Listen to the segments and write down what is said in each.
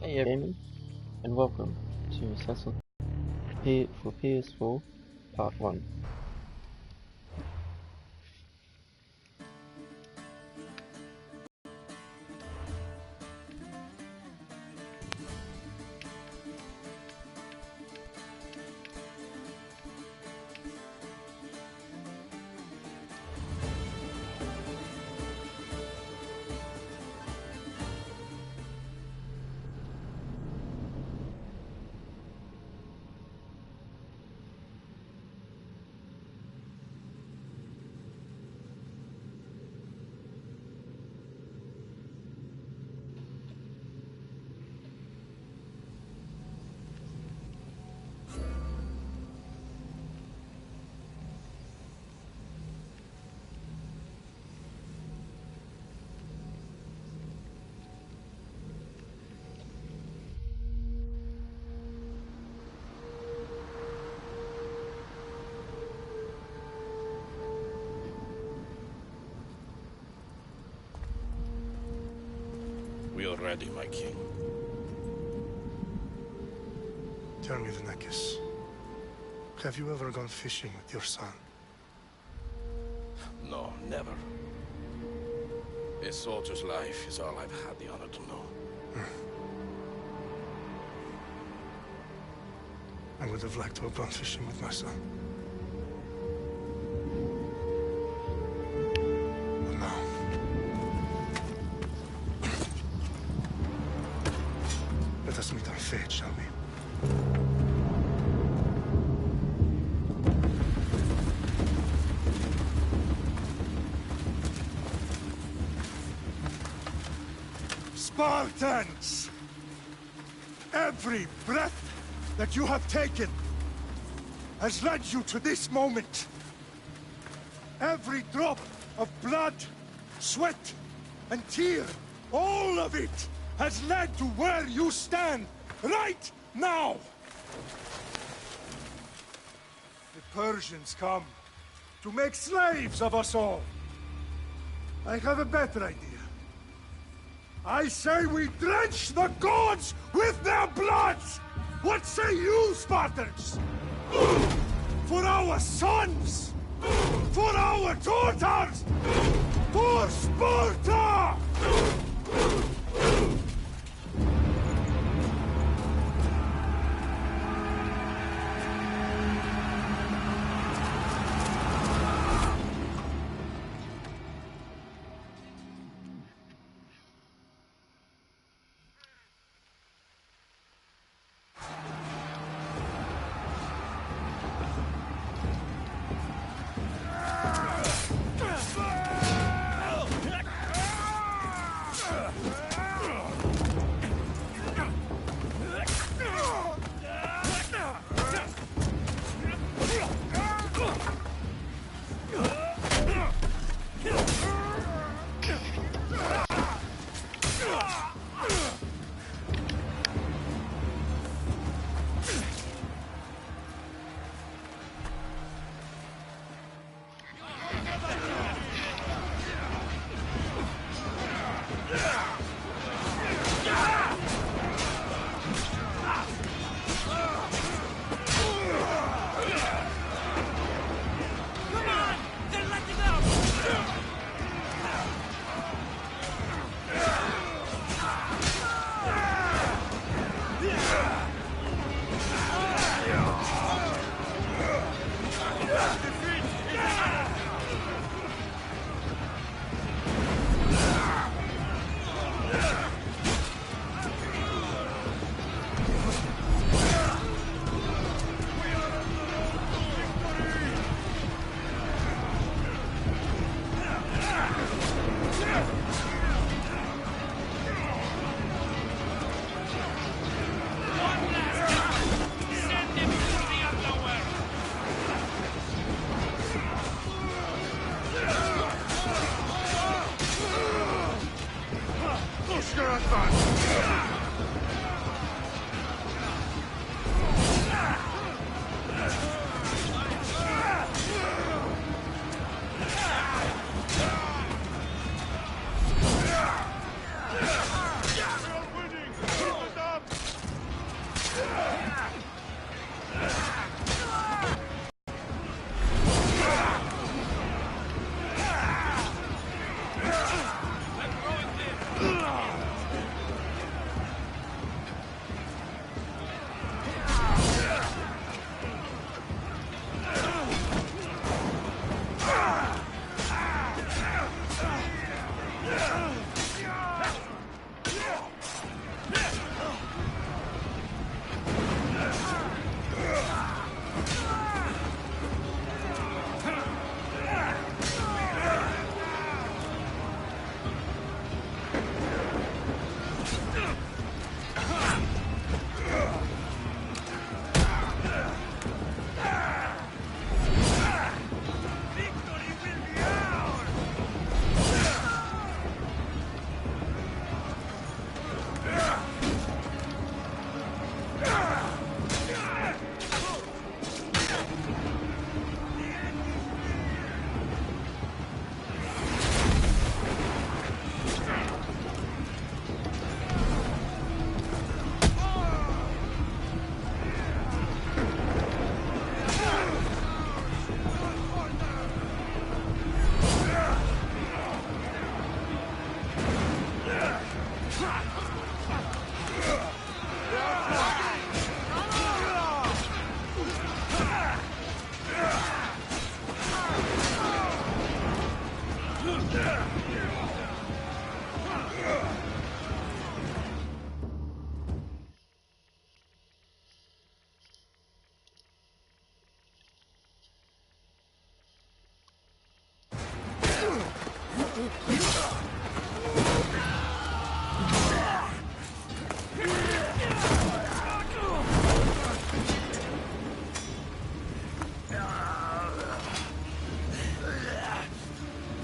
Hey everyone, and welcome to Assassin for PS4 Part 1. We are ready, my king. Tell me, Venekis, have you ever gone fishing with your son? No, never. A soldier's life is all I've had the honor to know. I would have liked to have gone fishing with my son. But now... let us meet our fate, shall we? Spartans! Every breath that you have taken has led you to this moment. Every drop of blood, sweat, and tear, all of it has led to where you stand right now. The Persians come to make slaves of us all. I have a better idea. I say we drench the gods with their blood! What say you, Spartans? For our sons! For our daughters! For Sparta!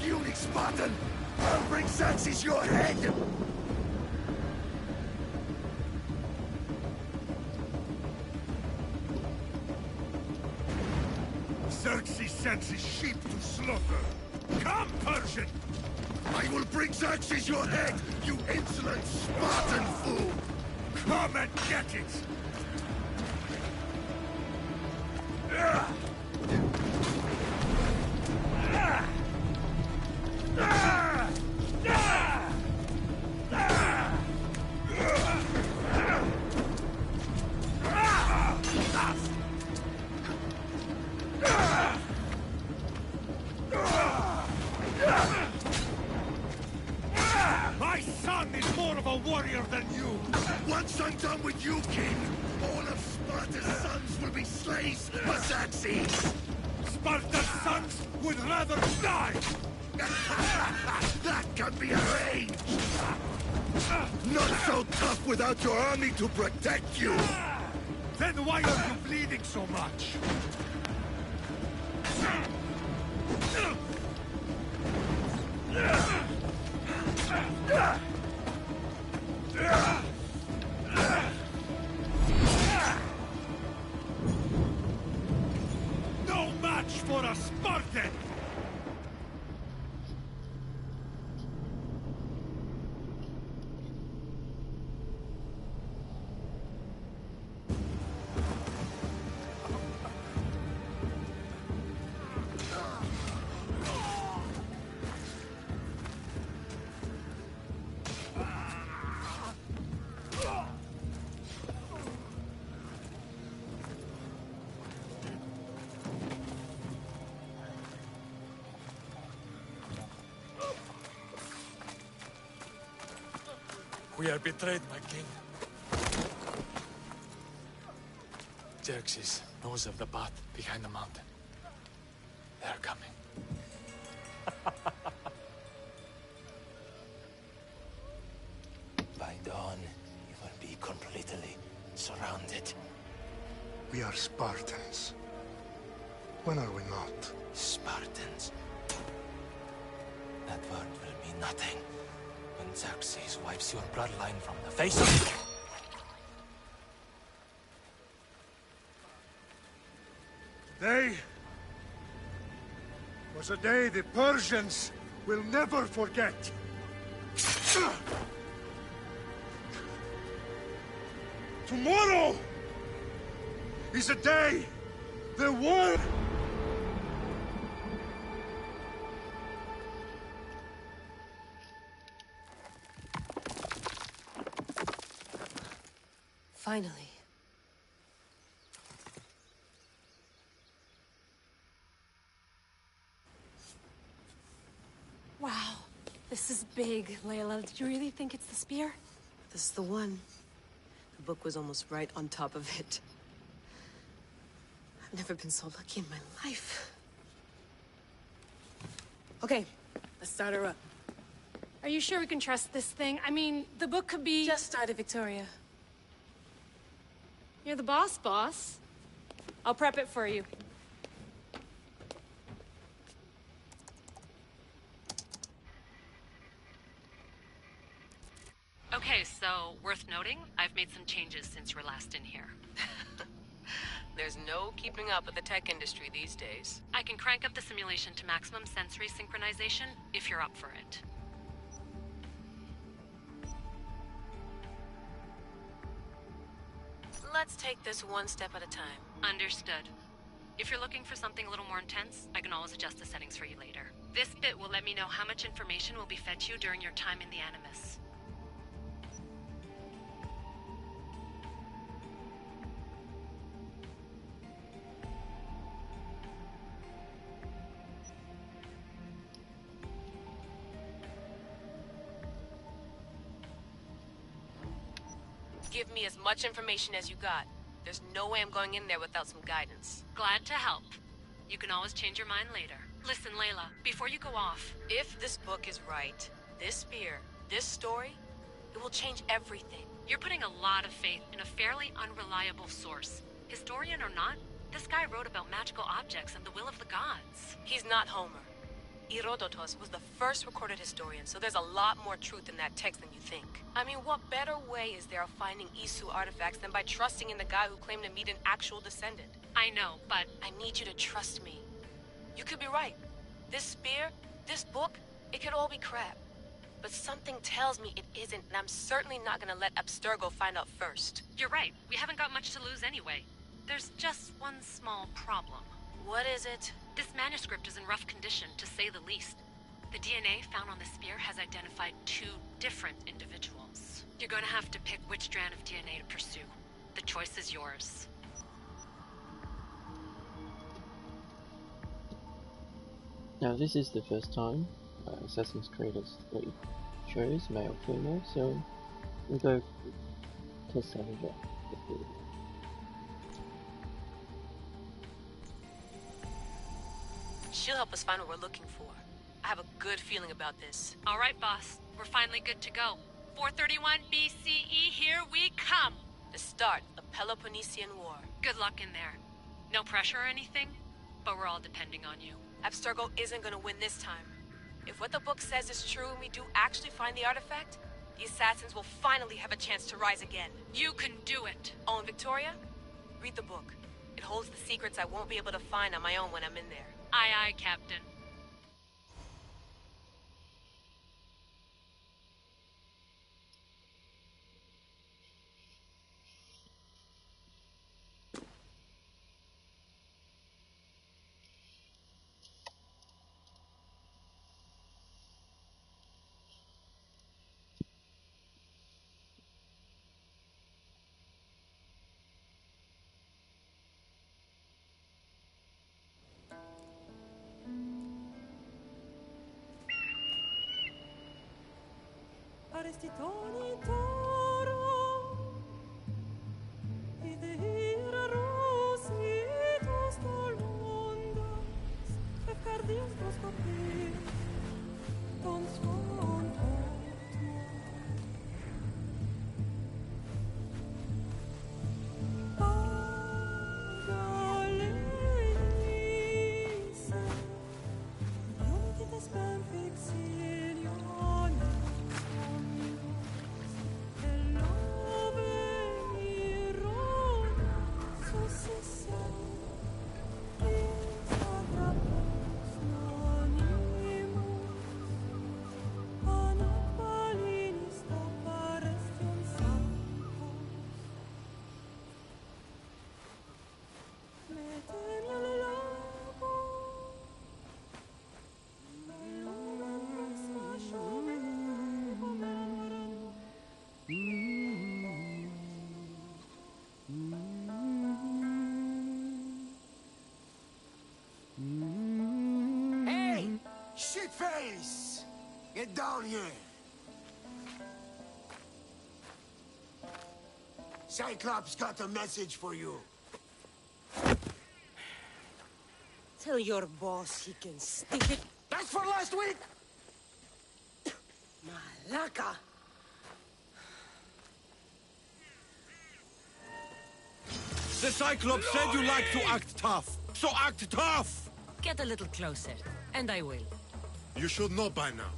Puny Spartan! I'll bring Xerxes your head! Xerxes sends his sheep to slaughter. Come, Persian! I will bring Xerxes your head, you insolent Spartan fool! Come and get it! My son is more of a warrior than you! Once I'm done with you, King, all of Sparta's sons will be slaves for Xerxes! Sparta's sons would rather die! That can be arranged! Not so tough without your army to protect you! Then why are you bleeding so much? No match for a Spartan! We are betrayed, my king. Xerxes knows of the path behind the mountain. They are coming. By dawn, you will be completely surrounded. We are Spartans. When are we not? Spartans. That word will mean nothing when Xerxes wipes your bloodline from the face of... Today was a day the Persians will never forget. Tomorrow is a day the world... Finally. Wow, this is big, Layla. Did you really think it's the spear? This is the one. The book was almost right on top of it. I've never been so lucky in my life. Okay, let's start her up. Are you sure we can trust this thing? I mean, the book could be... Just started, Victoria. You're the boss. I'll prep it for you. Okay, Okay, so worth noting, I've made some changes since you were last in here. There's no keeping up with the tech industry these days. I can crank up the simulation to maximum sensory synchronization if you're up for it. Let's take this one step at a time. Understood. If you're looking for something a little more intense, I can always adjust the settings for you later. This bit will let me know how much information will be fed to you during your time in the Animus. Give me as much information as you got. There's no way I'm going in there without some guidance. Glad to help. You can always change your mind later. Listen, Layla, before you go off... If this book is right, this spear, this story, it will change everything. You're putting a lot of faith in a fairly unreliable source. Historian or not, this guy wrote about magical objects and the will of the gods. He's not Homer. Herodotus was the first recorded historian, so there's a lot more truth in that text than you think. I mean, what better way is there of finding Isu artifacts than by trusting in the guy who claimed to meet an actual descendant? I know, but... I need you to trust me. You could be right. This spear, this book, it could all be crap. But something tells me it isn't, and I'm certainly not gonna let Abstergo find out first. You're right. We haven't got much to lose anyway. There's just one small problem. What is it? This manuscript is in rough condition, to say the least. The DNA found on the spear has identified 2 different individuals. You're going to have to pick which strand of DNA to pursue. The choice is yours. Now this is the first time Assassin's Creed has 3 shows, male female, so we'll go to Sandra. She'll help us find what we're looking for. I have a good feeling about this. All right, boss. We're finally good to go. 431 BCE, here we come! The start of Peloponnesian War. Good luck in there. No pressure or anything, but we're all depending on you. Abstergo isn't gonna win this time. If what the book says is true and we do actually find the artifact, the assassins will finally have a chance to rise again. You can do it! Oh, and Victoria? Read the book. It holds the secrets I won't be able to find on my own when I'm in there. Aye, aye, Captain. Arrestitoni toro, idehira rositos tolondas, efcardios proskopir, ton svon Pagalenise, non spam fixilion. Shitface! Get down here! Cyclops got a message for you. Tell your boss he can stick it. That's for last week! Malaka! The Cyclops said you like to act tough, so act tough! Get a little closer, and I will. You should know by now.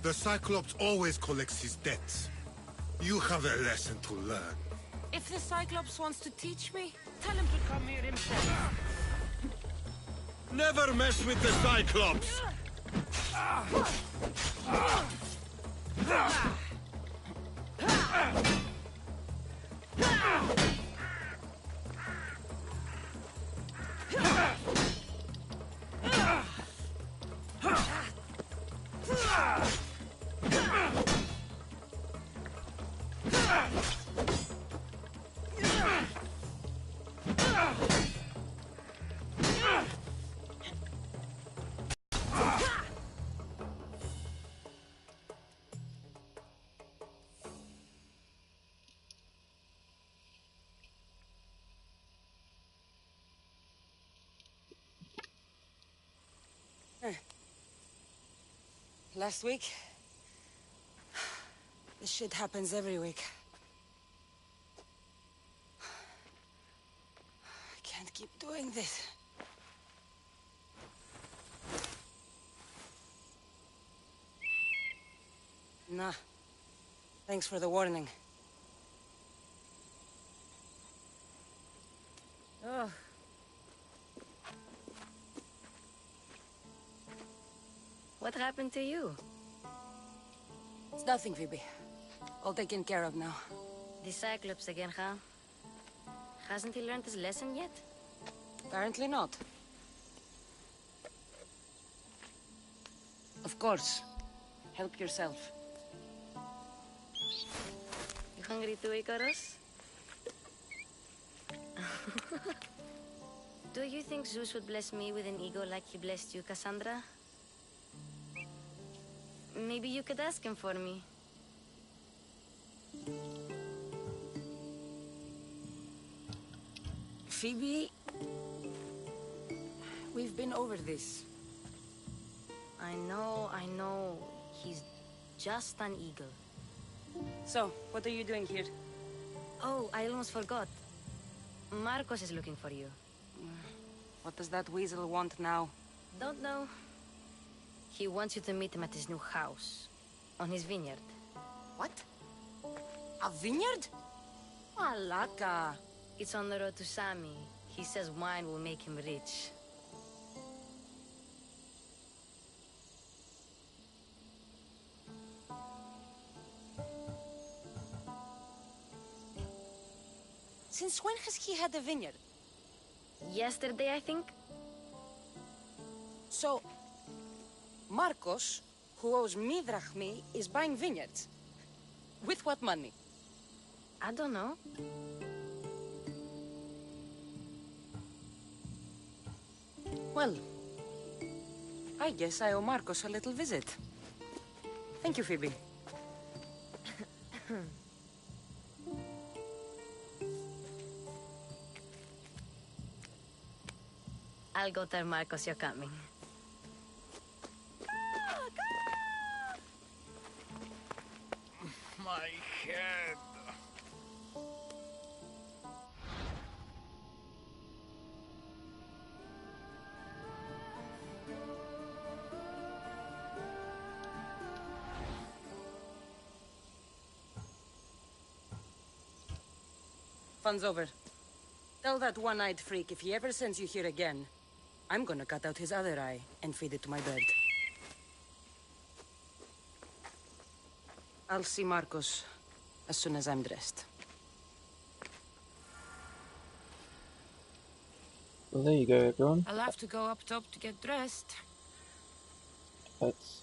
The Cyclops always collects his debts. You have a lesson to learn. If the Cyclops wants to teach me, tell him to come here himself. Never mess with the Cyclops! Last week? This shit happens every week. I can't keep doing this. Nah. Thanks for the warning. Oh. What happened to you? It's nothing, Phoebe. All taken care of now. The Cyclops again, huh? Hasn't he learned his lesson yet? Apparently not. Of course. Help yourself. You hungry too, Icarus? Do you think Zeus would bless me with an ego like he blessed you, Cassandra? Maybe you could ask him for me. Phoebe... We've been over this. I know. He's just an eagle. So, what are you doing here? Oh, I almost forgot. Marcos is looking for you. What does that weasel want now? Don't know. He wants you to meet him at his new house. On his vineyard. What? A vineyard? Malaka. It's on the road to Sami. He says wine will make him rich. Since when has he had a vineyard? Yesterday, I think? So, Marcos, who owes me drachmi, is buying vineyards. With what money? I don't know. Well, I guess I owe Marcos a little visit. Thank you, Phoebe. I'll go tell Marcos you're coming. My head. Fun's over. Tell that one-eyed freak if he ever sends you here again, I'm gonna cut out his other eye and feed it to my bird. I'll see Marcos as soon as I'm dressed. Well, there you go, everyone. I'll have to go up top to get dressed. That's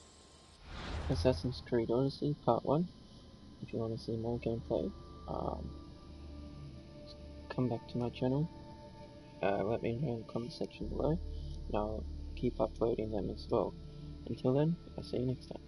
Assassin's Creed Odyssey Part 1. If you want to see more gameplay, come back to my channel. Let me know in the comment section below, and I'll keep uploading them as well. Until then, I'll see you next time.